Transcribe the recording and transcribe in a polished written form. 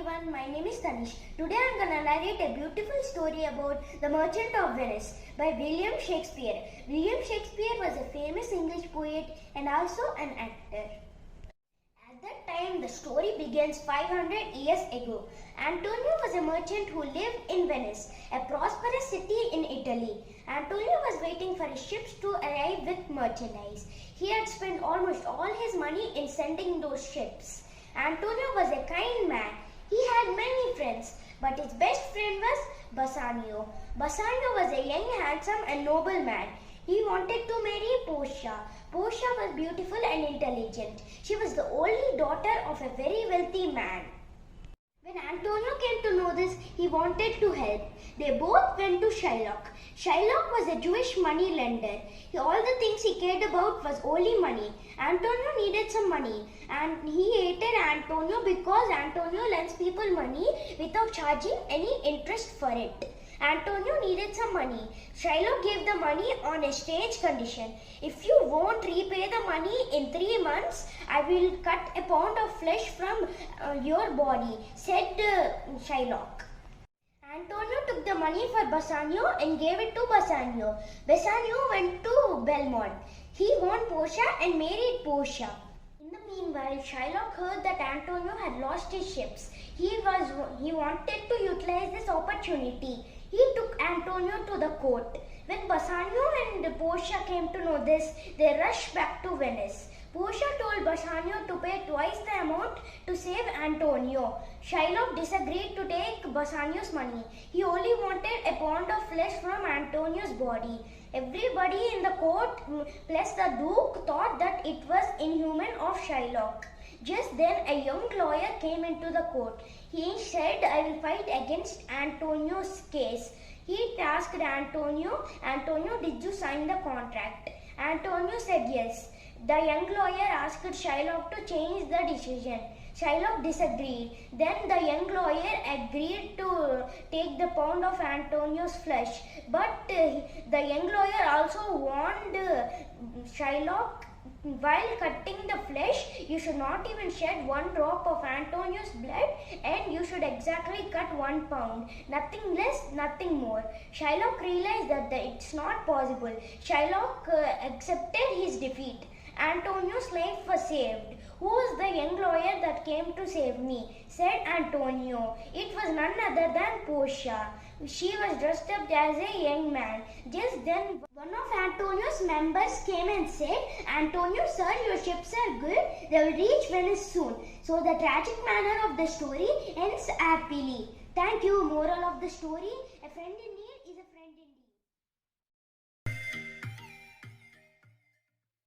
everyone, my name is Taneesh. Today I am going to narrate a beautiful story about The Merchant of Venice by William Shakespeare. William Shakespeare was a famous English poet and also an actor. At that time, the story begins 500 years ago. Antonio was a merchant who lived in Venice, a prosperous city in Italy. Antonio was waiting for his ships to arrive with merchandise. He had spent almost all his money in sending those ships. Antonio was a kind man. He had many friends, but his best friend was Bassanio. Bassanio was a young, handsome and noble man. He wanted to marry Portia. Portia was beautiful and intelligent. She was the only daughter of a very wealthy man. When Antonio came to know this, he wanted to help. They both went to Shylock. Shylock was a Jewish money lender. All the things he cared about was only money. Antonio needed some money and he hated Antonio because Antonio lends people money without charging any interest for it. Antonio needed some money. Shylock gave the money on a strange condition. If you won't repay the money in 3 months, I will cut a pound of flesh from your body, said Shylock. Antonio took the money for Bassanio and gave it to Bassanio. Bassanio went to Belmont. He won Portia and married Portia. In the meanwhile, Shylock heard that Antonio had lost his ships. He wanted to utilize this opportunity. He took Antonio to the court. When Bassanio and Portia came to know this, they rushed back to Venice. Portia told Bassanio to pay twice the amount to save Antonio. Shylock disagreed to take Bassanio's money. He only wanted a pound of flesh from Antonio's body. Everybody in the court, plus the Duke, thought that it was inhuman of Shylock. Just then a young lawyer came into the court. He said, "I will fight against Antonio's case." He asked Antonio, "Did you sign the contract?" Antonio said yes. The young lawyer asked Shylock to change the decision. Shylock disagreed. Then the young lawyer agreed to take the pound of Antonio's flesh. But the young lawyer also warned Shylock, while cutting the flesh, you should not even shed 1 drop of Antonio's blood, and you should exactly cut 1 pound. Nothing less, nothing more. Shylock realized that it's not possible. Shylock accepted his defeat. Antonio's life was saved. "Who was the young lawyer that came to save me?" said Antonio. "It was none other than Portia. She was dressed up as a young man." Just then, one of Antonio's members came and said, "Antonio, sir, your ships are good. They will reach Venice soon." So the tragic manner of the story ends happily. Thank you. Moral of the story: a friend in